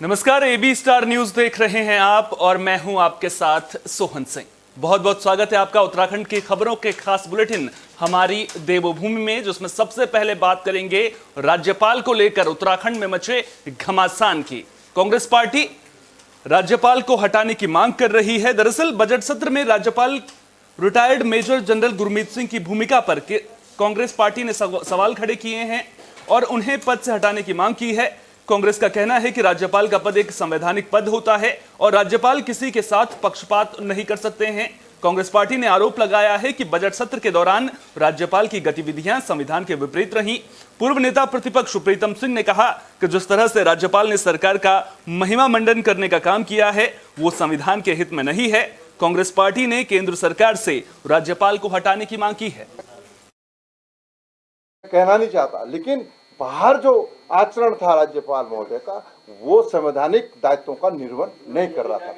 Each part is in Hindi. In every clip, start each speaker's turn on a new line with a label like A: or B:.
A: नमस्कार, एबी स्टार न्यूज देख रहे हैं आप और मैं हूं आपके साथ सोहन सिंह। बहुत बहुत स्वागत है आपका उत्तराखंड की खबरों के खास बुलेटिन हमारी देवभूमि में, जिसमें सबसे पहले बात करेंगे राज्यपाल को लेकर उत्तराखंड में मचे घमासान की। कांग्रेस पार्टी राज्यपाल को हटाने की मांग कर रही है। दरअसल बजट सत्र में राज्यपाल retired major general Gurmeet Singh की भूमिका पर कांग्रेस पार्टी ने सवाल खड़े किए हैं और उन्हें पद से हटाने की मांग की है। कांग्रेस का कहना है कि राज्यपाल का पद एक संवैधानिक पद होता है और राज्यपाल किसी के साथ पक्षपात नहीं कर सकते हैं। कांग्रेस पार्टी ने आरोप लगाया है कि बजट सत्र के दौरान राज्यपाल की गतिविधियां संविधान के विपरीत रहीं। पूर्व नेता प्रतिपक्ष प्रीतम सिंह ने कहा कि जिस तरह से राज्यपाल ने सरकार का महिमा मंडन करने का काम किया है वो संविधान के हित में नहीं है। कांग्रेस पार्टी ने केंद्र सरकार से राज्यपाल को हटाने की मांग की है।
B: कहना नहीं चाहता, लेकिन बाहर जो आचरण था राज्यपाल महोदय का, वो संवैधानिक दायित्वों का निर्वहन नहीं कर रहा था।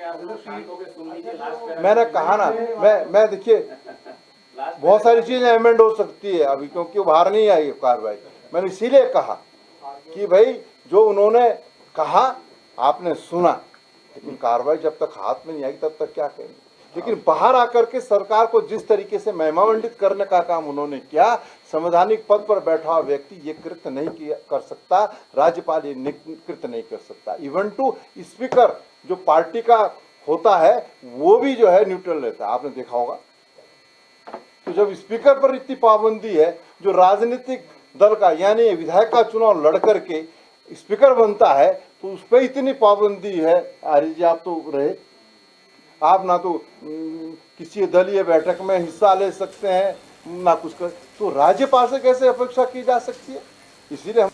B: मैंने कहा ना, मैं देखिए, बहुत सारी चीजें अमेंड हो सकती है अभी, क्योंकि वो बाहर नहीं आई कार्रवाई। मैंने इसीलिए कहा कि भाई जो उन्होंने कहा आपने सुना, लेकिन कार्रवाई जब तक हाथ में नहीं आएगी तब तक क्या कहेंगे। लेकिन बाहर आकर के सरकार को जिस तरीके से महिमामंडित करने का काम उन्होंने किया, संवैधानिक पद पर बैठा हुआ व्यक्ति ये कृत्य नहीं कर सकता, राज्यपाल ये कृत्य नहीं कर सकता। इवन टू स्पीकर जो पार्टी का होता है वो भी जो है न्यूट्रल रहता है, आपने देखा होगा। तो जब स्पीकर पर इतनी पाबंदी है, जो राजनीतिक दल का यानी विधायक का चुनाव लड़ करके स्पीकर बनता है, तो उस पर इतनी पाबंदी है। आर्य जी आप तो रहे, आप ना तो किसी दलीय बैठक में हिस्सा ले सकते हैं ना कुछ कर, तो राज्यपाल से कैसे अपेक्षा की जा सकती है। इसीलिए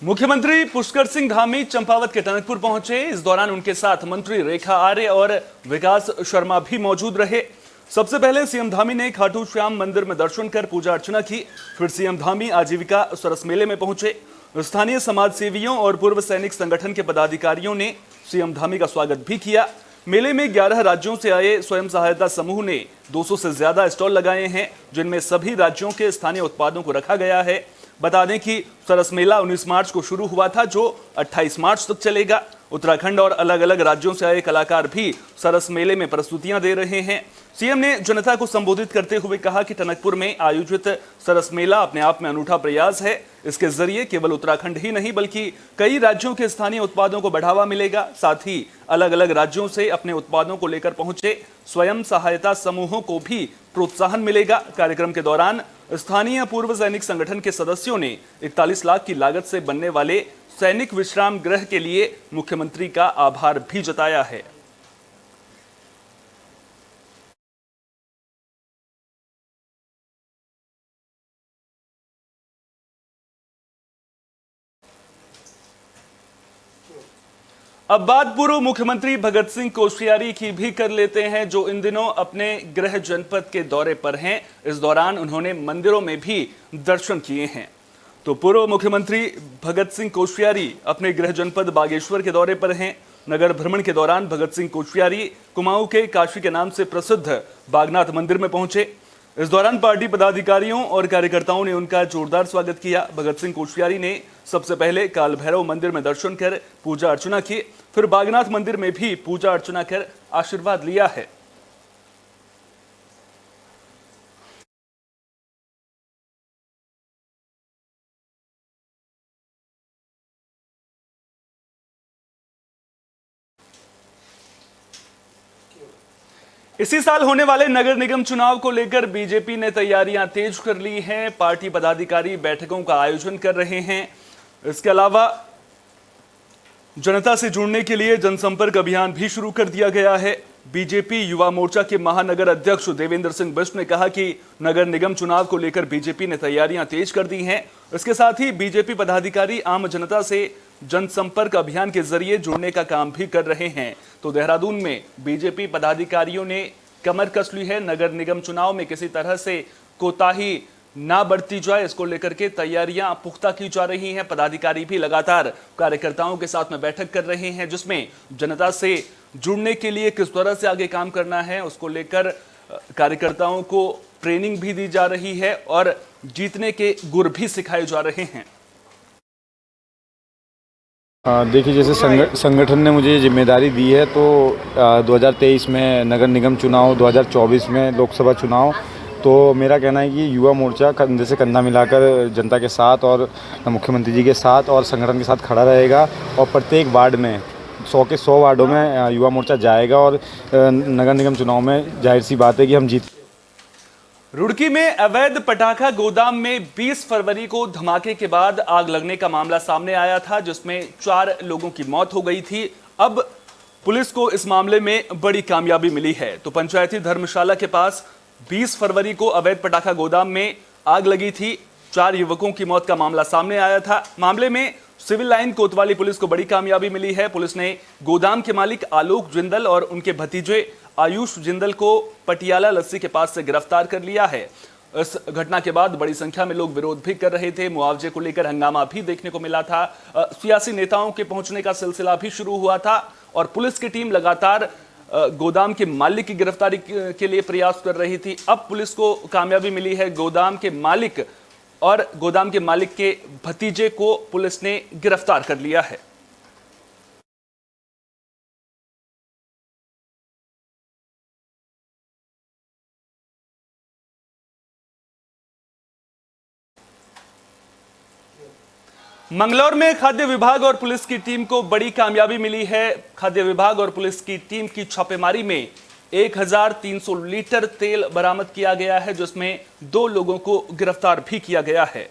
A: मुख्यमंत्री पुष्कर सिंह धामी चंपावत के टनकपुर पहुंचे। इस दौरान उनके साथ मंत्री रेखा आर्य और विकास शर्मा भी मौजूद रहे। सबसे पहले सीएम धामी ने खाटू श्याम मंदिर में दर्शन कर पूजा अर्चना की। फिर सीएम धामी आजीविका सरस मेले में पहुंचे। स्थानीय समाज सेवियों और पूर्व सैनिक संगठन के पदाधिकारियों ने सीएम धामी का स्वागत भी किया। मेले में 11 राज्यों से आए स्वयं सहायता समूह ने 200 से ज्यादा स्टॉल लगाए हैं, जिनमें सभी राज्यों के स्थानीय उत्पादों को रखा गया है। बता दें कि सरस मेला 19 मार्च को शुरू हुआ था, जो 28 मार्च तक चलेगा। उत्तराखंड और अलग अलग राज्यों से आए कलाकार भी सरस मेले में प्रस्तुतियां दे रहे हैं। सीएम ने जनता को संबोधित करते हुए कहा कि टनकपुर में आयोजित सरस मेला अपने आप में अनूठा प्रयास है। इसके जरिए केवल उत्तराखंड ही नहीं बल्कि कई राज्यों के स्थानीय उत्पादों को बढ़ावा मिलेगा। साथ ही अलग अलग राज्यों से अपने उत्पादों को लेकर पहुंचे स्वयं सहायता समूहों को भी प्रोत्साहन मिलेगा। कार्यक्रम के दौरान स्थानीय पूर्व सैनिक संगठन के सदस्यों ने 41 लाख की लागत से बनने वाले सैनिक विश्राम गृह के लिए मुख्यमंत्री का आभार भी जताया है। अब बात पूर्व मुख्यमंत्री भगत सिंह कोश्यारी की भी कर लेते हैं, जो इन दिनों अपने गृह जनपद के दौरे पर हैं। इस दौरान उन्होंने मंदिरों में भी दर्शन किए हैं। तो पूर्व मुख्यमंत्री भगत सिंह कोश्यारी अपने गृह जनपद बागेश्वर के दौरे पर हैं। नगर भ्रमण के दौरान भगत सिंह कोश्यारी कुमाऊं के काशी के नाम से प्रसिद्ध बागनाथ मंदिर में पहुंचे। इस दौरान पार्टी पदाधिकारियों और कार्यकर्ताओं ने उनका जोरदार स्वागत किया। भगत सिंह कोश्यारी ने सबसे पहले काल भैरव मंदिर में दर्शन कर पूजा अर्चना की, फिर बागनाथ मंदिर में भी पूजा अर्चना कर आशीर्वाद लिया है। इसी साल होने वाले नगर निगम चुनाव को लेकर बीजेपी ने तैयारियां तेज कर ली हैं। पार्टी पदाधिकारी बैठकों का आयोजन कर रहे हैं। इसके अलावा जनता से जुड़ने के लिए जनसंपर्क अभियान भी शुरू कर दिया गया है। बीजेपी युवा मोर्चा के महानगर अध्यक्ष देवेंद्र सिंह बिष्ट ने कहा कि नगर निगम चुनाव को लेकर बीजेपी ने तैयारियां तेज कर दी हैं। इसके साथ ही बीजेपी पदाधिकारी आम जनता से जनसंपर्क अभियान के जरिए जुड़ने का काम भी कर रहे हैं। तो देहरादून में बीजेपी पदाधिकारियों ने कमर कस ली है। नगर निगम चुनाव में किसी तरह से कोताही ना बढ़ती जाए, इसको लेकर के तैयारियां पुख्ता की जा रही हैं। पदाधिकारी भी लगातार कार्यकर्ताओं के साथ में बैठक कर रहे हैं, जिसमें जनता से जुड़ने के लिए किस तरह से आगे काम करना है उसको लेकर कार्यकर्ताओं को ट्रेनिंग भी दी जा रही है और जीतने के गुर भी सिखाए जा रहे हैं।
C: देखिए, जैसे संगठन ने मुझे ये जिम्मेदारी दी है तो 2023 में नगर निगम चुनाव, 2024 में लोकसभा चुनाव, तो मेरा कहना है कि युवा मोर्चा कंधे से कंधा मिलाकर जनता के साथ और मुख्यमंत्री जी के साथ और संगठन के साथ खड़ा रहेगा और प्रत्येक वार्ड में 100 के 100 वार्डों में युवा मोर्चा जाएगा और नगर निगम चुनाव में जाहिर सी बात है कि हम जीत।
A: रुड़की में अवैध पटाखा गोदाम में 20 फरवरी को धमाके के बाद आग लगने का मामला सामने आया था, जिसमें 4 लोगों की मौत हो गई थी। अब पुलिस को इस मामले में बड़ी कामयाबी मिली है। तो पंचायती धर्मशाला के पास 20 फरवरी को अवैध पटाखा गोदाम में आग लगी थी। 4 युवकों की मौत का मामला सामने आया था। मामले में सिविल लाइन कोतवाली पुलिस को बड़ी कामयाबी मिली है। पुलिस ने गोदाम के मालिक आलोक जिंदल और उनके भतीजे आयुष जिंदल को पटियाला लस्सी के पास से गिरफ्तार कर लिया है। इस घटना के बाद बड़ी संख्या में लोग विरोध भी कर रहे थे। मुआवजे को लेकर हंगामा भी देखने को मिला था। सियासी नेताओं के पहुंचने का सिलसिला भी शुरू हुआ था और पुलिस की टीम लगातार गोदाम के मालिक की गिरफ्तारी के लिए प्रयास कर रही थी। अब पुलिस को कामयाबी मिली है। गोदाम के मालिक और गोदाम के मालिक के भतीजे को पुलिस ने गिरफ्तार कर लिया है। मंगलौर में खाद्य विभाग और पुलिस की टीम को बड़ी कामयाबी मिली है। खाद्य विभाग और पुलिस की टीम की छापेमारी में 1300 लीटर तेल बरामद किया गया है, जिसमें 2 लोगों को गिरफ्तार भी किया गया है।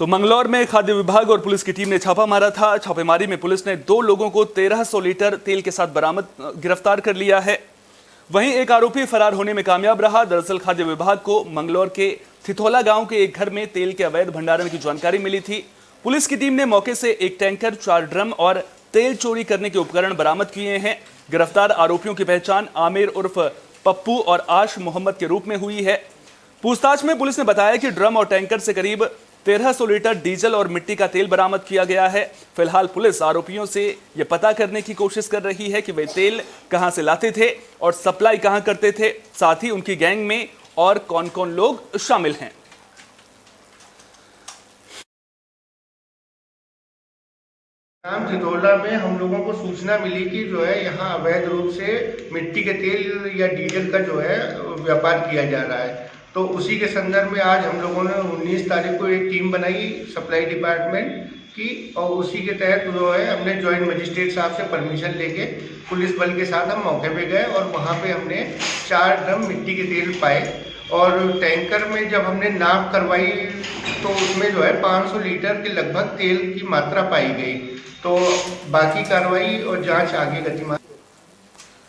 A: तो मंगलौर में खाद्य विभाग और पुलिस की टीम ने छापा मारा था। छापेमारी में पुलिस ने 2 लोगों को 1300 लीटर तेल के साथ गिरफ्तार कर लिया है। वहीं एक आरोपी फरार होने में कामयाब रहा। दरअसल खाद्य विभाग को मंगलौर के थिथोला गांव के एक घर में तेल के अवैध भंडारण की जानकारी मिली थी। पुलिस की टीम ने मौके से एक टैंकर, 4 ड्रम और तेल चोरी करने के उपकरण बरामद किए हैं। गिरफ्तार आरोपियों की पहचान आमिर उर्फ पप्पू और आश मोहम्मद के रूप में हुई है। पूछताछ में पुलिस ने बताया कि ड्रम और टैंकर से करीब 1300 लीटर डीजल और मिट्टी का तेल बरामद किया गया है। फिलहाल पुलिस आरोपियों से यह पता करने की कोशिश कर रही है कि वे तेल कहां से लाते थे और सप्लाई कहां करते थे, साथ ही उनकी गैंग में और कौन कौन लोग शामिल हैं।
D: ग्राम थिथोला में हम लोगों को सूचना मिली कि जो है यहाँ अवैध रूप से मिट्टी के तेल या डीजल का जो है व्यापार किया जा रहा है। तो उसी के संदर्भ में आज हम लोगों ने 19 तारीख को एक टीम बनाई सप्लाई डिपार्टमेंट की और उसी के तहत जो है हमने जॉइंट मजिस्ट्रेट साहब से परमिशन लेके पुलिस बल के साथ हम मौके पे गए और वहाँ पे हमने 4 ड्रम मिट्टी के तेल पाए और टैंकर में जब हमने नाप करवाई तो उसमें जो है 500 लीटर के लगभग तेल की मात्रा पाई गई। तो बाकी कार्रवाई और जांच आगे गतिमान।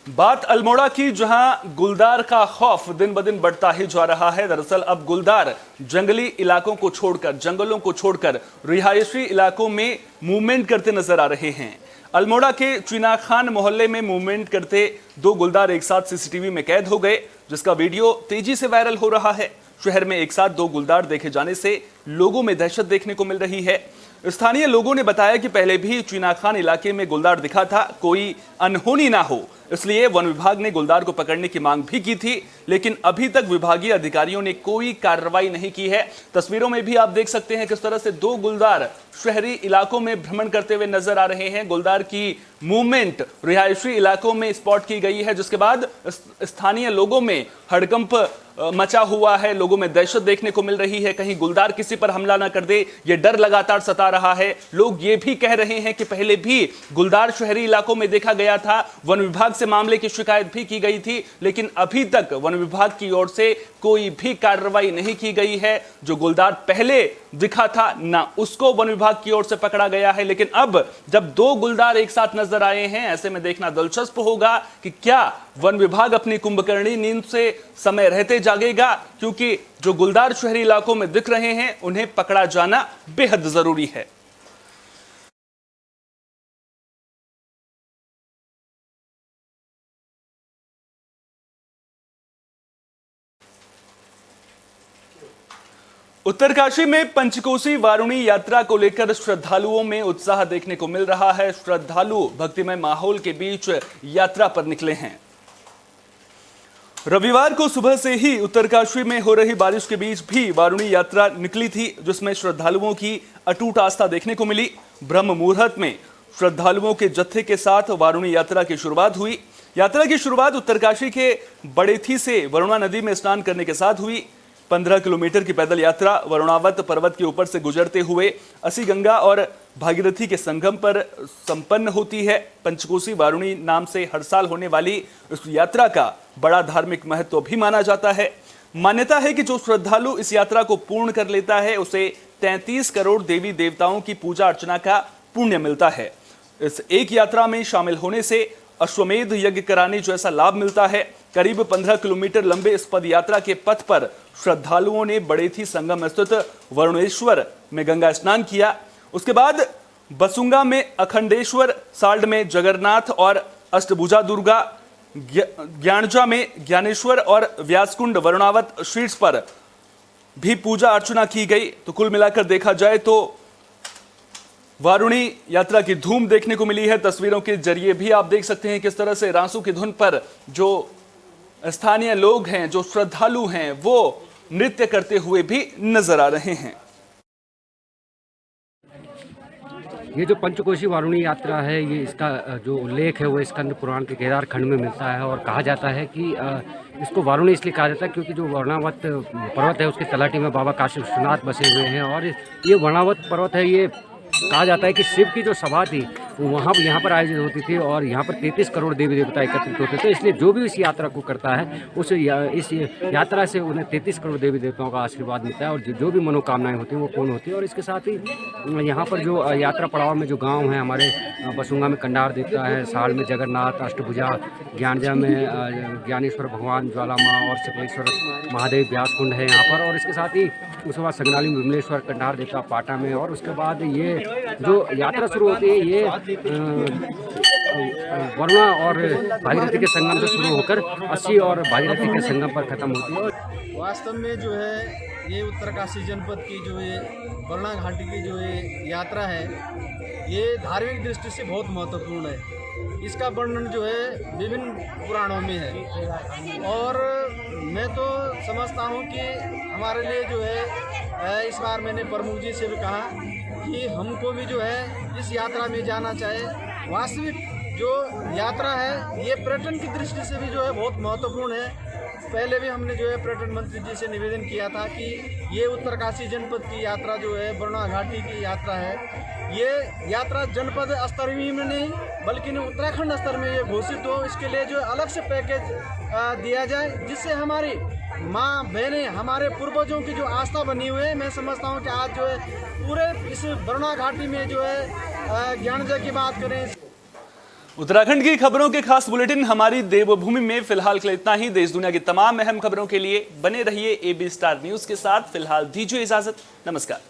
A: बात अल्मोड़ा की, जहां गुलदार का खौफ दिन ब दिन बढ़ता ही जा रहा है। दरअसल अब गुलदार जंगली इलाकों को छोड़कर, जंगलों को छोड़कर रिहायशी इलाकों में मूवमेंट करते नजर आ रहे हैं। अल्मोड़ा के चीना खान मोहल्ले में मूवमेंट करते 2 गुलदार एक साथ सीसीटीवी में कैद हो गए, जिसका वीडियो तेजी से वायरल हो रहा है। शहर में एक साथ 2 गुलदार देखे जाने से लोगों में दहशत देखने को मिल रही है। स्थानीय लोगों ने बताया कि पहले भी चीना खान इलाके में गुलदार दिखा था, कोई अनहोनी ना हो इसलिए वन विभाग ने गुलदार को पकड़ने की मांग भी की थी, लेकिन अभी तक विभागीय अधिकारियों ने कोई कार्रवाई नहीं की है। तस्वीरों में भी आप देख सकते हैं किस तरह से 2 गुलदार शहरी इलाकों में भ्रमण करते हुए नजर आ रहे हैं। गुलदार की मूवमेंट रिहायशी इलाकों में स्पॉट की गई है, जिसके बाद स्थानीय लोगों में हड़कंप मचा हुआ है। लोगों में दहशत देखने को मिल रही है, कहीं गुलदार किसी पर हमला ना कर दे, ये डर लगातार सता रहा है। लोग ये भी कह रहे हैं कि पहले भी गुलदार शहरी इलाकों में देखा गया था, वन विभाग से मामले की शिकायत भी की गई थी, लेकिन अभी तक वन विभाग की ओर से कोई भी कार्रवाई नहीं की गई है। जो गुलदार पहले दिखा था ना उसको वन विभाग की ओर से पकड़ा गया है, लेकिन अब जब 2 गुलदार एक साथ नजर आए हैं, ऐसे में देखना दिलचस्प होगा कि क्या वन विभाग अपनी कुंभकर्णी नींद से समय रहते जागेगा, क्योंकि जो गुलदार शहरी इलाकों में दिख रहे हैं उन्हें पकड़ा जाना बेहद जरूरी है। उत्तरकाशी में पंचकोसी वारुणी यात्रा को लेकर श्रद्धालुओं में उत्साह देखने को मिल रहा है। श्रद्धालु भक्तिमय माहौल के बीच यात्रा पर निकले हैं। रविवार को सुबह से ही उत्तरकाशी में हो रही बारिश के बीच भी वारुणी यात्रा निकली थी, जिसमें श्रद्धालुओं की अटूट आस्था देखने को मिली। ब्रह्म मुहूर्त में श्रद्धालुओं के जत्थे के साथ वारुणी यात्रा की शुरुआत हुई। यात्रा की शुरुआत उत्तरकाशी के बड़ेथी से वरुणा नदी में स्नान करने के साथ हुई। 15 किलोमीटर की पैदल यात्रा वरुणावत पर्वत के ऊपर से गुजरते हुए असी गंगा और भागीरथी के संगम पर संपन्न होती है। पंचकोसी वारुणी नाम से हर साल होने वाली इस यात्रा का बड़ा धार्मिक महत्व भी माना जाता है। मान्यता है कि जो श्रद्धालु इस यात्रा को पूर्ण कर लेता है उसे 33 करोड़ देवी देवताओं की पूजा अर्चना का पुण्य मिलता है। इस एक यात्रा में शामिल होने से अश्वमेध यज्ञ कराने जैसा लाभ मिलता है। करीब 15 किलोमीटर लंबे इस पद यात्रा के पथ पर श्रद्धालुओं ने बड़ेथी संगम स्थित वरुणेश्वर में गंगा स्नान किया। उसके बाद बसुंगा में अखंडेश्वर, साल्ड में जगन्नाथ और अष्टभुजा दुर्गा, ज्ञानजा में ज्ञानेश्वर और व्यासकुंड वरुणावत शीर्ष पर भी पूजा अर्चना की गई। तो कुल मिलाकर देखा जाए तो वारुणी यात्रा की धूम देखने को मिली है। तस्वीरों के जरिए भी आप देख सकते हैं किस तरह से रांसू की धुन पर जो स्थानीय लोग हैं, जो श्रद्धालु हैं, वो नृत्य करते हुए भी नजर आ रहे हैं।
E: ये जो पंचकोशी वारुणी यात्रा है, ये इसका जो उल्लेख है वो स्कंद पुराण के केदार खंड में मिलता है और कहा जाता है कि इसको वारुणी इसलिए कहा जाता है क्योंकि जो वर्णावत पर्वत है उसके तलहटी में बाबा काशी विश्वनाथ बसे हुए हैं और ये वर्णावत पर्वत है। ये कहा जाता है कि शिव की जो सभा थी वो यहाँ पर आयोजित होती थी और यहाँ पर 33 करोड़ देवी देवता एकत्रित होते थे। इसलिए जो भी इस यात्रा को करता है इस यात्रा से उन्हें 33 करोड़ देवी देवताओं का आशीर्वाद मिलता है और जो भी मनोकामनाएं होती हैं वो पूर्ण होती है। और इसके साथ ही यहाँ पर जो यात्रा पड़ाव में जो गाँव हैं हमारे, बसुंगा में कंडार देवता है, साल में जगन्नाथ, अष्टभुजा, ज्ञानजा में ज्ञानेश्वर भगवान, ज्वाला माँ और शुक्लेश्वर महादेव, व्यासकुंड है यहाँ पर। और इसके साथ ही उसके बाद संगनाली में विमलेश्वर, कंडार देवता पाटा में। और उसके बाद ये जो यात्रा शुरू होती है ये वरुणा और भागीरथी के संगम से शुरू होकर अस्सी और भागीरथी के संगम पर खत्म होती है।
F: वास्तव में जो है ये उत्तरकाशी जनपद की जो ये वरुणा घाटी की जो ये यात्रा है ये धार्मिक दृष्टि से बहुत महत्वपूर्ण है। इसका वर्णन जो है विभिन्न पुराणों में है और मैं तो समझता हूँ कि हमारे लिए जो है इस बार मैंने प्रमुख जी से भी कहा कि हमको भी जो है इस यात्रा में जाना चाहिए। वास्तविक जो यात्रा है ये पर्यटन की दृष्टि से भी जो है बहुत महत्वपूर्ण है। पहले भी हमने जो है पर्यटन मंत्री जी से निवेदन किया था कि ये उत्तरकाशी जनपद की यात्रा जो है वरुणा घाटी की यात्रा है, ये यात्रा जनपद स्तर में नहीं बल्कि उत्तराखंड स्तर में ये घोषित हो। इसके लिए जो अलग से पैकेज दिया जाए जिससे हमारी माँ बहनें, हमारे पूर्वजों की जो आस्था बनी हुई है, मैं समझता हूँ कि आज जो है पूरे इस वरुणा घाटी में जो है ज्ञानजा की बात करें।
A: उत्तराखंड की खबरों के खास बुलेटिन हमारी देवभूमि में फिलहाल के लिए इतना ही। देश दुनिया की तमाम अहम खबरों के लिए बने रहिए AB स्टार न्यूज के साथ। फिलहाल दीजिए इजाजत, नमस्कार।